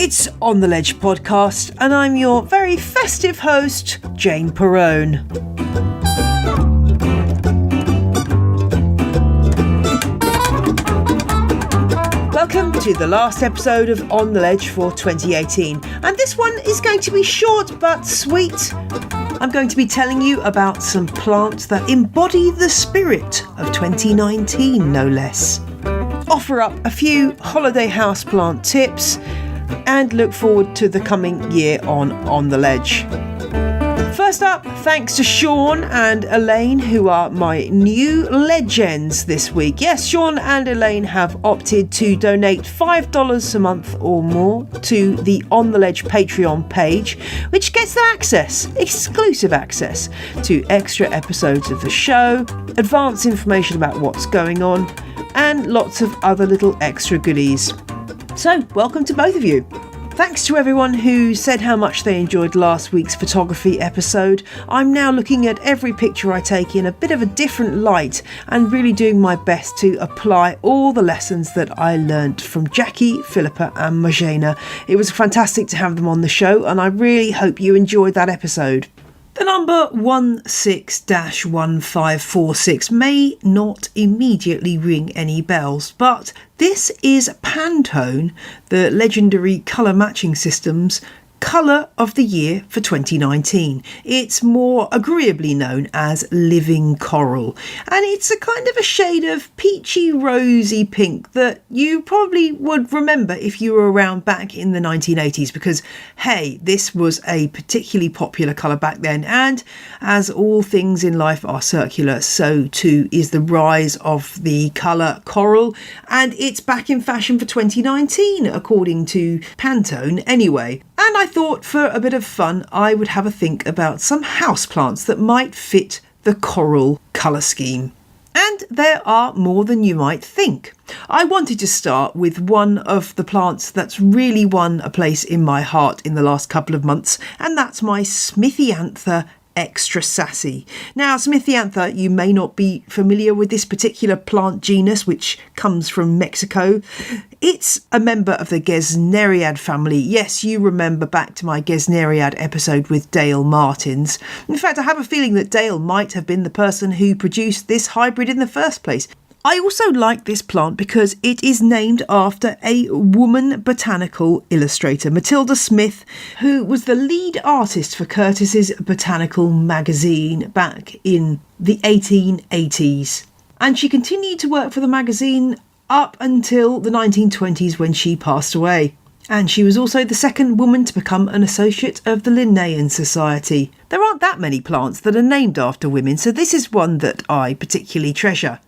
It's On The Ledge podcast, and I'm your very festive host, Jane Perrone. Welcome to the last episode of On The Ledge for 2018, and this one is going to be short but sweet. I'm going to be telling you about some plants that embody the spirit of 2019, no less. Offer up a few holiday houseplant tips and look forward to the coming year on the Ledge. First up, thanks to Sean and Elaine, who are my new legends this week. Yes, Sean and Elaine have opted to donate $5 a month or more to the On The Ledge Patreon page, which gets them exclusive access to extra episodes of the show, advance information about what's going on, and lots of other little extra goodies. So, welcome to both of you. Thanks to everyone who said how much they enjoyed last week's photography episode. I'm now looking at every picture I take in a bit of a different light and really doing my best to apply all the lessons that I learnt from Jackie, Philippa and Majena. It was fantastic to have them on the show, and I really hope you enjoyed that episode. The number 16-1546 may not immediately ring any bells, but this is Pantone, the legendary colour matching system's Colour of the Year for 2019. It's more agreeably known as Living Coral, and it's a kind of a shade of peachy rosy pink that you probably would remember if you were around back in the 1980s, because hey, this was a particularly popular colour back then, and as all things in life are circular, so too is the rise of the colour coral, and it's back in fashion for 2019 according to Pantone anyway. And I thought for a bit of fun I would have a think about some houseplants that might fit the coral colour scheme. And there are more than you might think. I wanted to start with one of the plants that's really won a place in my heart in the last couple of months, and that's my Smithiantha extra sassy. Now, Smithiantha, you may not be familiar with this particular plant genus, which comes from Mexico. It's a member of the Gesneriad family. Yes, you remember back to my Gesneriad episode with Dale Martins. In fact, I have a feeling that Dale might have been the person who produced this hybrid in the first place. I also like this plant because it is named after a woman botanical illustrator, Matilda Smith, who was the lead artist for Curtis's Botanical magazine back in the 1880s. And she continued to work for the magazine up until the 1920s when she passed away. And she was also the second woman to become an associate of the Linnaean Society. There aren't that many plants that are named after women, so this is one that I particularly treasure.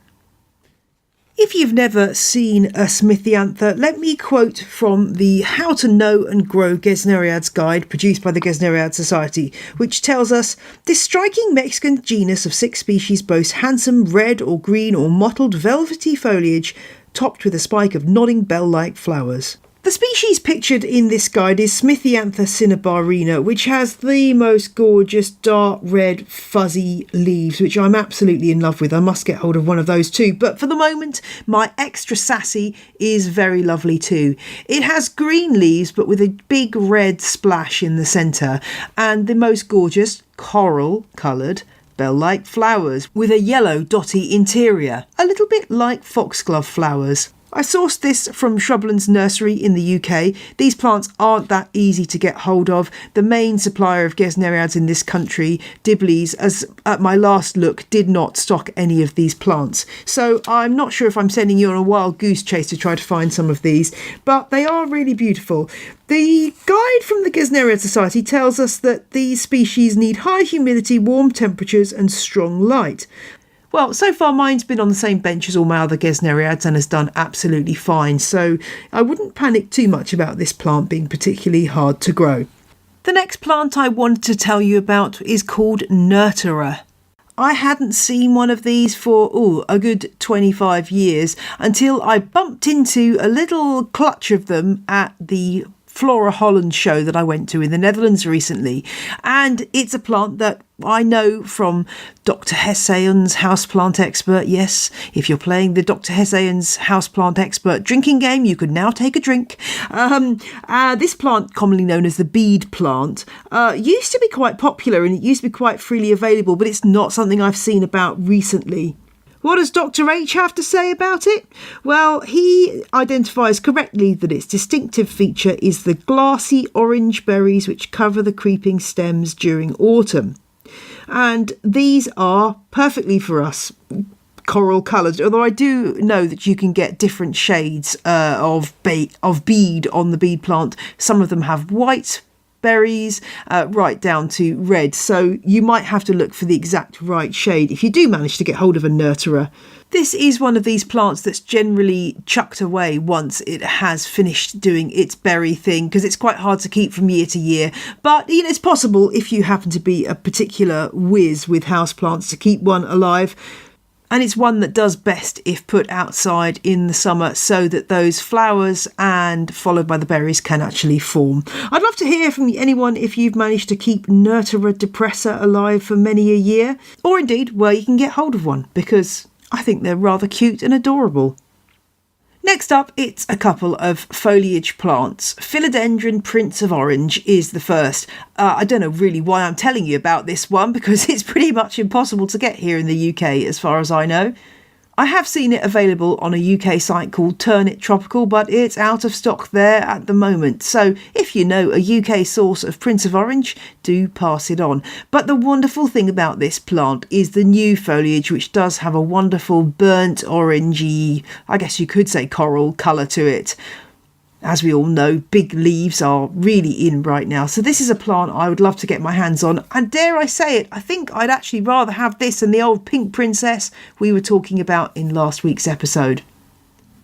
If you've never seen a Smithiantha, let me quote from the How to Know and Grow Gesneriads guide produced by the Gesneriad Society, which tells us, this striking Mexican genus of 6 species boasts handsome red or green or mottled velvety foliage topped with a spike of nodding bell-like flowers. The species pictured in this guide is Smithiantha cinnabarina, which has the most gorgeous dark red fuzzy leaves, which I'm absolutely in love with. I must get hold of one of those too. But for the moment, my extra sassy is very lovely too. It has green leaves, but with a big red splash in the centre, and the most gorgeous coral coloured bell-like flowers with a yellow dotty interior, a little bit like foxglove flowers. I sourced this from Shrublands Nursery in the UK. These plants aren't that easy to get hold of. The main supplier of Gesneriads in this country, Dibley's, as at my last look, did not stock any of these plants. So I'm not sure if I'm sending you on a wild goose chase to try to find some of these, but they are really beautiful. The guide from the Gesneriad Society tells us that these species need high humidity, warm temperatures and strong light. Well, so far mine's been on the same bench as all my other Gesneriads and has done absolutely fine, so I wouldn't panic too much about this plant being particularly hard to grow. The next plant I wanted to tell you about is called Nertera. I hadn't seen one of these for a good 25 years until I bumped into a little clutch of them at the Flora Holland show that I went to in the Netherlands recently. And it's a plant that I know from Dr. Hesseon's Houseplant Expert. Yes, if you're playing the Dr. Hesseon's Houseplant Expert drinking game, you could now take a drink. This plant, commonly known as the bead plant, used to be quite popular and it used to be quite freely available, but it's not something I've seen about recently. What does Dr. H have to say about it? Well, he identifies correctly that its distinctive feature is the glassy orange berries which cover the creeping stems during autumn. And these are perfectly for us coral coloured, although I do know that you can get different shades of bead on the bead plant. Some of them have white berries right down to red, so you might have to look for the exact right shade if you do manage to get hold of a Nertera. This is one of these plants that's generally chucked away once it has finished doing its berry thing, because it's quite hard to keep from year to year. But it's possible, if you happen to be a particular whiz with houseplants, to keep one alive. And it's one that does best if put outside in the summer so that those flowers and followed by the berries can actually form. I'd love to hear from anyone if you've managed to keep Nertera depressa alive for many a year, or indeed where you can get hold of one, because I think they're rather cute and adorable. Next up, it's a couple of foliage plants. Philodendron Prince of Orange is the first. I don't know really why I'm telling you about this one, because it's pretty much impossible to get here in the UK as far as I know. I have seen it available on a UK site called Turn It Tropical, but it's out of stock there at the moment. So if you know a UK source of Prince of Orange, do pass it on. But the wonderful thing about this plant is the new foliage, which does have a wonderful burnt orangey, I guess you could say coral colour to it. As we all know, big leaves are really in right now. So this is a plant I would love to get my hands on. And dare I say it, I think I'd actually rather have this than the old pink princess we were talking about in last week's episode.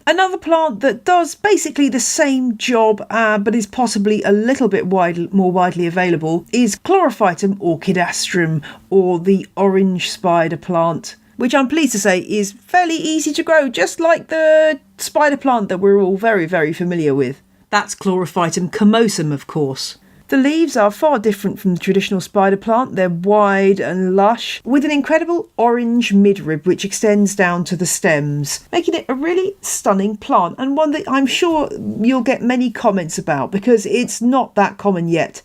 Another plant that does basically the same job, but is possibly a little bit more widely available, is Chlorophytum orchidastrum, or the orange spider plant, which I'm pleased to say is fairly easy to grow, just like the spider plant that we're all very, very familiar with. That's Chlorophytum comosum, of course. The leaves are far different from the traditional spider plant. They're wide and lush, with an incredible orange midrib which extends down to the stems, making it a really stunning plant, and one that I'm sure you'll get many comments about, because it's not that common yet.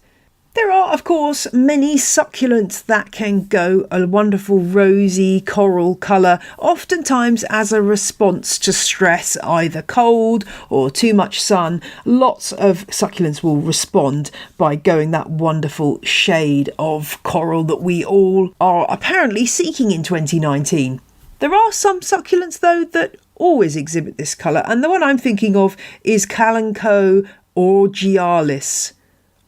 There are, of course, many succulents that can go a wonderful rosy coral colour, oftentimes as a response to stress, either cold or too much sun. Lots of succulents will respond by going that wonderful shade of coral that we all are apparently seeking in 2019. There are some succulents, though, that always exhibit this colour, and the one I'm thinking of is Kalanchoe orgyalis.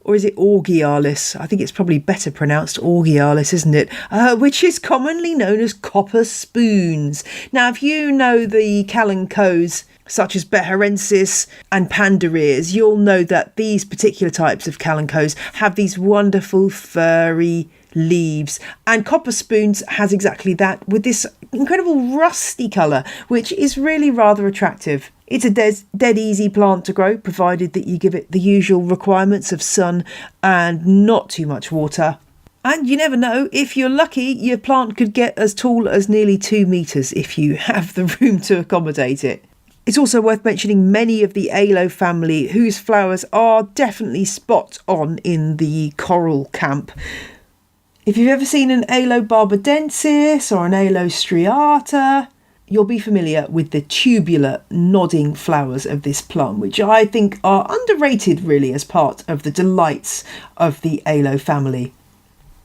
Or is it orgyalis? I think it's probably better pronounced orgyalis, isn't it? Which is commonly known as copper spoons. Now, if you know the Kalanchoes, such as Beharensis and Pandareas, you'll know that these particular types of Kalanchoes have these wonderful furry leaves. And copper spoons has exactly that, with this incredible rusty colour, which is really rather attractive. It's a dead easy plant to grow, provided that you give it the usual requirements of sun and not too much water. And you never know, if you're lucky, your plant could get as tall as nearly 2 metres if you have the room to accommodate it. It's also worth mentioning many of the Aloe family, whose flowers are definitely spot on in the coral camp. If you've ever seen an Aloe barbadensis or an Aloe striata, you'll be familiar with the tubular nodding flowers of this plant, which I think are underrated really as part of the delights of the Aloe family.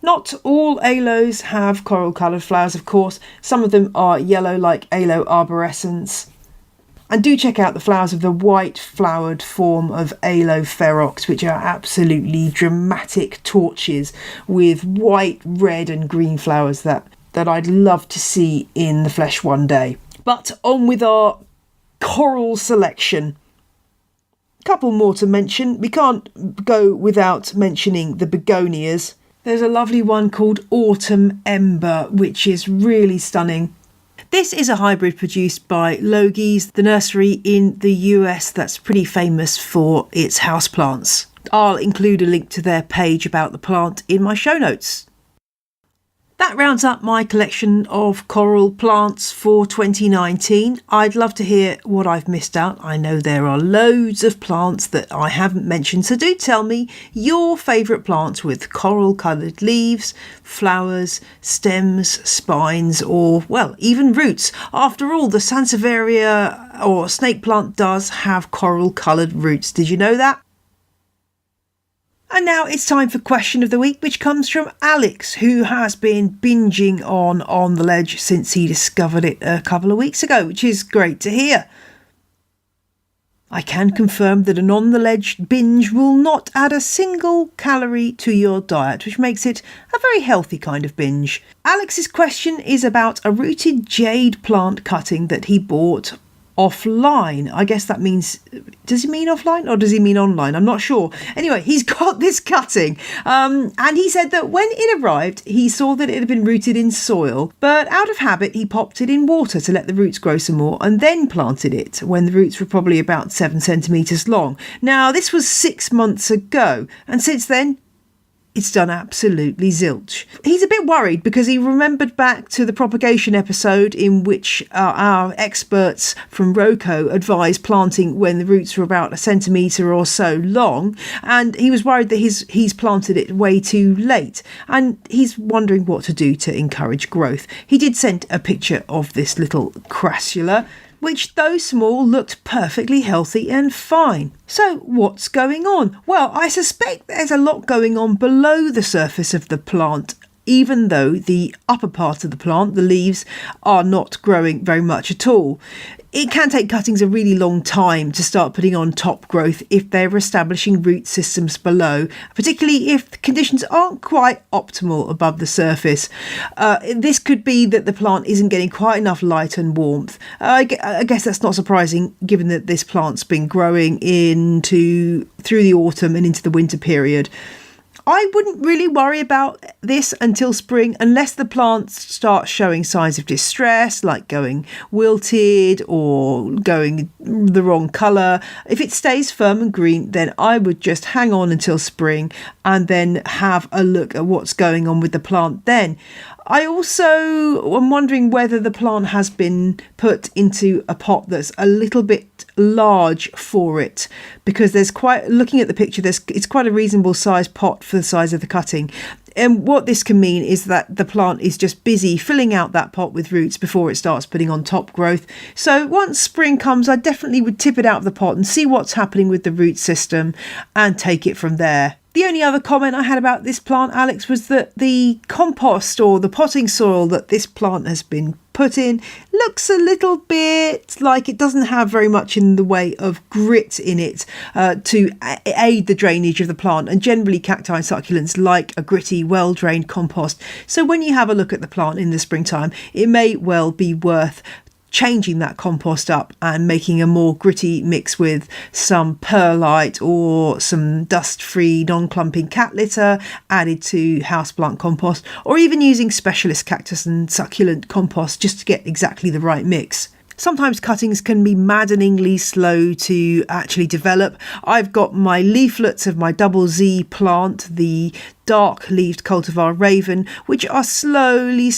Not all aloes have coral coloured flowers, of course. Some of them are yellow, like Aloe arborescens. And do check out the flowers of the white flowered form of Aloe ferox, which are absolutely dramatic torches with white, red and green flowers that I'd love to see in the flesh one day. But on with our coral selection. Couple more to mention. We can't go without mentioning the begonias. There's a lovely one called Autumn Ember, which is really stunning. This is a hybrid produced by Logies, the nursery in the US that's pretty famous for its houseplants. I'll include a link to their page about the plant in my show notes. That rounds up my collection of coral plants for 2019. I'd love to hear what I've missed out. I know there are loads of plants that I haven't mentioned, so do tell me your favourite plants with coral coloured leaves, flowers, stems, spines, or, well, even roots. After all, the Sansevieria or snake plant does have coral coloured roots. Did you know that? And now it's time for Question of the Week, which comes from Alex, who has been binging on the Ledge since he discovered it a couple of weeks ago, which is great to hear. I can confirm that an On the Ledge binge will not add a single calorie to your diet, which makes it a very healthy kind of binge. Alex's question is about a rooted jade plant cutting that he bought offline. I guess that means, does he mean offline or does he mean online? I'm not sure. Anyway, he's got this cutting and he said that when it arrived, he saw that it had been rooted in soil, but out of habit, he popped it in water to let the roots grow some more and then planted it when the roots were probably about 7 centimetres long. Now, this was 6 months ago, and since then, it's done absolutely zilch. He's a bit worried because he remembered back to the propagation episode in which our experts from Roco advised planting when the roots were about 1 centimetre or so long, and he was worried that he's planted it way too late, and he's wondering what to do to encourage growth. He did send a picture of this little crassula, which, though small, looked perfectly healthy and fine. So what's going on? Well, I suspect there's a lot going on below the surface of the plant, even though the upper part of the plant, the leaves, are not growing very much at all. It can take cuttings a really long time to start putting on top growth if they're establishing root systems below, particularly if the conditions aren't quite optimal above the surface. This could be that the plant isn't getting quite enough light and warmth. I guess that's not surprising given that this plant's been growing through the autumn and into the winter period. I wouldn't really worry about this until spring unless the plants start showing signs of distress, like going wilted or going the wrong colour. If it stays firm and green, then I would just hang on until spring and then have a look at what's going on with the plant then. I also am wondering whether the plant has been put into a pot that's a little bit large for it, because looking at the picture, it's quite a reasonable sized pot for the size of the cutting. And what this can mean is that the plant is just busy filling out that pot with roots before it starts putting on top growth. So once spring comes, I definitely would tip it out of the pot and see what's happening with the root system and take it from there. The only other comment I had about this plant, Alex, was that the compost or the potting soil that this plant has been put in looks a little bit like it doesn't have very much in the way of grit in it to aid the drainage of the plant, and generally cacti and succulents like a gritty, well-drained compost. So when you have a look at the plant in the springtime, it may well be worth changing that compost up and making a more gritty mix with some perlite or some dust-free non-clumping cat litter added to houseplant compost, or even using specialist cactus and succulent compost just to get exactly the right mix. Sometimes cuttings can be maddeningly slow to actually develop. I've got my leaflets of my double Z plant, the dark-leaved cultivar Raven, which are slowly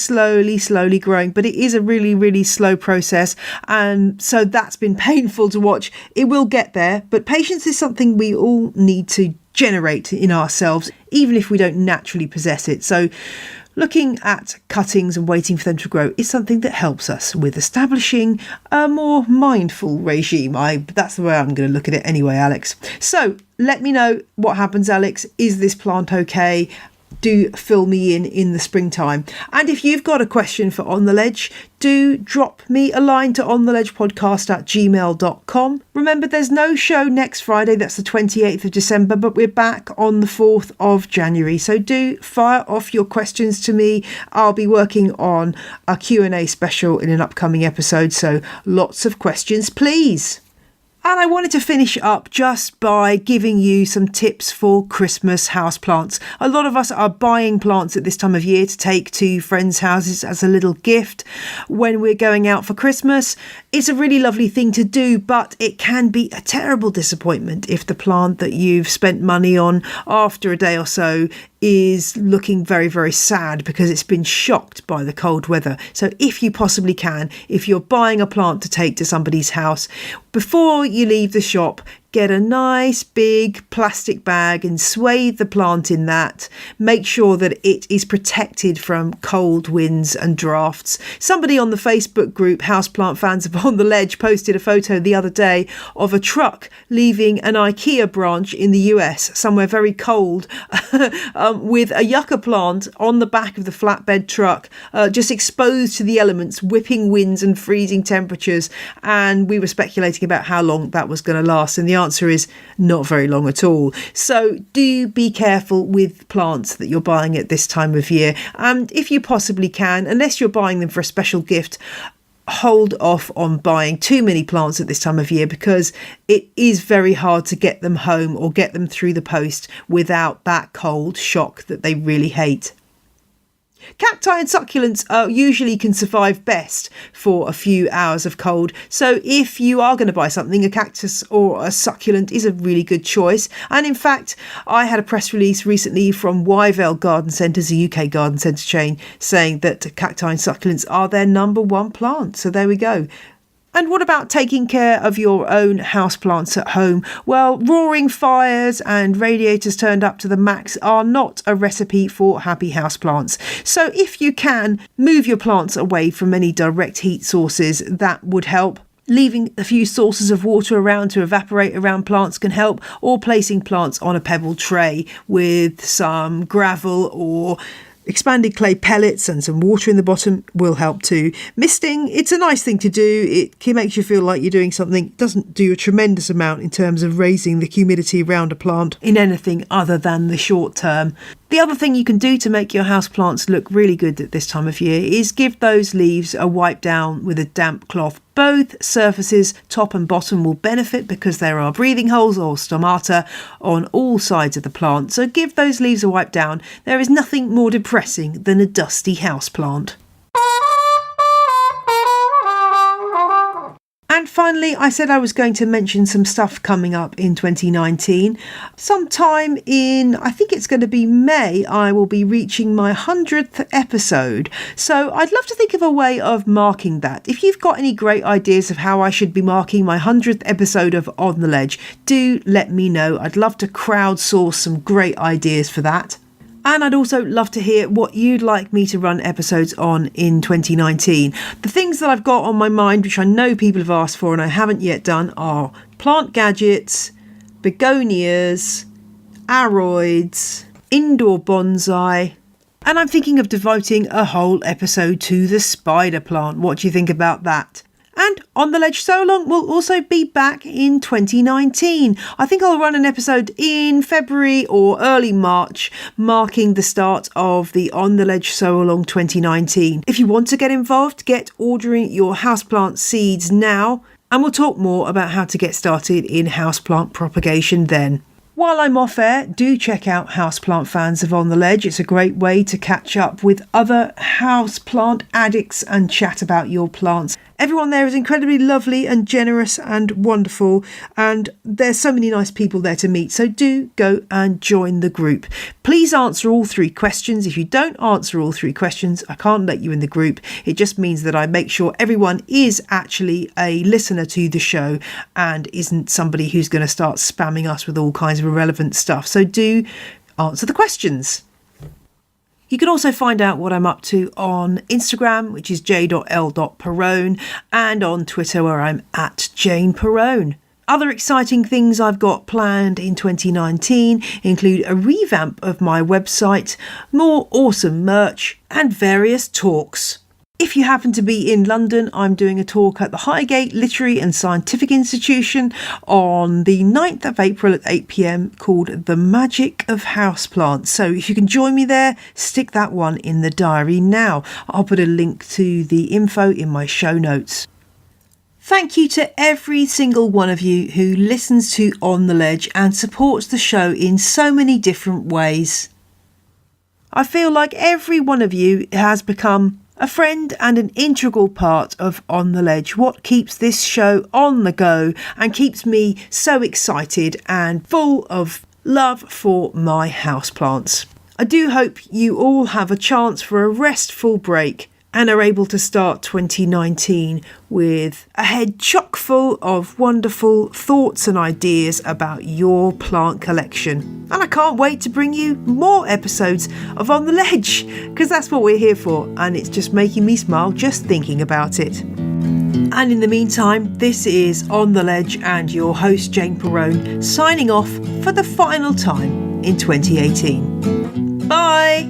growing, but it is a really, really slow process, and so that's been painful to watch. It will get there, but patience is something we all need to generate in ourselves, even if we don't naturally possess it. So looking at cuttings and waiting for them to grow is something that helps us with establishing a more mindful regime. That's the way I'm going to look at it anyway, Alex. So let me know what happens, Alex. Is this plant okay? Do fill me in the springtime. And if you've got a question for On The Ledge, do drop me a line to ontheledgepodcast@gmail.com. Remember, there's no show next Friday, that's the 28th of December, but we're back on the 4th of January. So do fire off your questions to me. I'll be working on a Q&A special in an upcoming episode, so lots of questions, please. And I wanted to finish up just by giving you some tips for Christmas houseplants. A lot of us are buying plants at this time of year to take to friends' houses as a little gift when we're going out for Christmas. It's a really lovely thing to do, but it can be a terrible disappointment if the plant that you've spent money on after a day or so is looking very, very sad because it's been shocked by the cold weather. So if you possibly can, if you're buying a plant to take to somebody's house, before you leave the shop, get a nice big plastic bag and swathe the plant in that. Make sure that it is protected from cold winds and drafts. Somebody on the Facebook group Houseplant Fans Upon the Ledge posted a photo the other day of a truck leaving an IKEA branch in the US, somewhere very cold, with a yucca plant on the back of the flatbed truck, just exposed to the elements, whipping winds and freezing temperatures. And we were speculating about how long that was going to last. And the answer is not very long at all. So do be careful with plants that you're buying at this time of year. And if you possibly can, unless you're buying them for a special gift, hold off on buying too many plants at this time of year because it is very hard to get them home or get them through the post without that cold shock that they really hate. Cacti and succulents usually can survive best for a few hours of cold. So if you are going to buy something, a cactus or a succulent is a really good choice. And in fact, I had a press release recently from Wyvale Garden Centres, a UK garden centre chain, saying that cacti and succulents are their number one plant. So there we go. And what about taking care of your own houseplants at home? Well, roaring fires and radiators turned up to the max are not a recipe for happy houseplants. So if you can, move your plants away from any direct heat sources, that would help. Leaving a few sources of water around to evaporate around plants can help, or placing plants on a pebble tray with some gravel or expanded clay pellets and some water in the bottom will help too. Misting, it's a nice thing to do. It makes you feel like you're doing something. It doesn't do a tremendous amount in terms of raising the humidity around a plant in anything other than the short term. The other thing you can do to make your houseplants look really good at this time of year is give those leaves a wipe down with a damp cloth. Both surfaces, top and bottom, will benefit because there are breathing holes or stomata on all sides of the plant. So give those leaves a wipe down. There is nothing more depressing than a dusty houseplant. And finally, I said I was going to mention some stuff coming up in 2019. Sometime in, I think it's going to be May, I will be reaching my 100th episode. So I'd love to think of a way of marking that. If you've got any great ideas of how I should be marking my 100th episode of On the Ledge, do let me know. I'd love to crowdsource some great ideas for that. And I'd also love to hear what you'd like me to run episodes on in 2019. The things that I've got on my mind, which I know people have asked for and I haven't yet done, are plant gadgets, begonias, aroids, indoor bonsai, and I'm thinking of devoting a whole episode to the spider plant. What do you think about that? And On the Ledge So Long will also be back in 2019. I think I'll run an episode in February or early March, marking the start of the On the Ledge So Long 2019. If you want to get involved, get ordering your houseplant seeds now, and we'll talk more about how to get started in houseplant propagation then. While I'm off air, do check out Houseplant Fans of On the Ledge. It's a great way to catch up with other houseplant addicts and chat about your plants. Everyone there is incredibly lovely and generous and wonderful, and there's so many nice people there to meet, so do go and join the group. Please answer all 3 questions. If you don't answer all 3 questions, I can't let you in the group. It just means that I make sure everyone is actually a listener to the show and isn't somebody who's going to start spamming us with all kinds of irrelevant stuff. So do answer the questions. You can also find out what I'm up to on Instagram, which is j.l.perrone, and on Twitter, where I'm at Jane Perrone. Other exciting things I've got planned in 2019 include a revamp of my website, more awesome merch, and various talks. If you happen to be in London, I'm doing a talk at the Highgate Literary and Scientific Institution on the 9th of April at 8 p.m. called The Magic of Houseplants. So if you can join me there, stick that one in the diary now. I'll put a link to the info in my show notes. Thank you to every single one of you who listens to On the Ledge and supports the show in so many different ways. I feel like every one of you has become a friend and an integral part of On the Ledge, what keeps this show on the go and keeps me so excited and full of love for my houseplants. I do hope you all have a chance for a restful break and are able to start 2019 with a head chock full of wonderful thoughts and ideas about your plant collection. And I can't wait to bring you more episodes of On the Ledge, because that's what we're here for, and it's just making me smile just thinking about it. And in the meantime, this is On the Ledge and your host Jane Perrone signing off for the final time in 2018. Bye!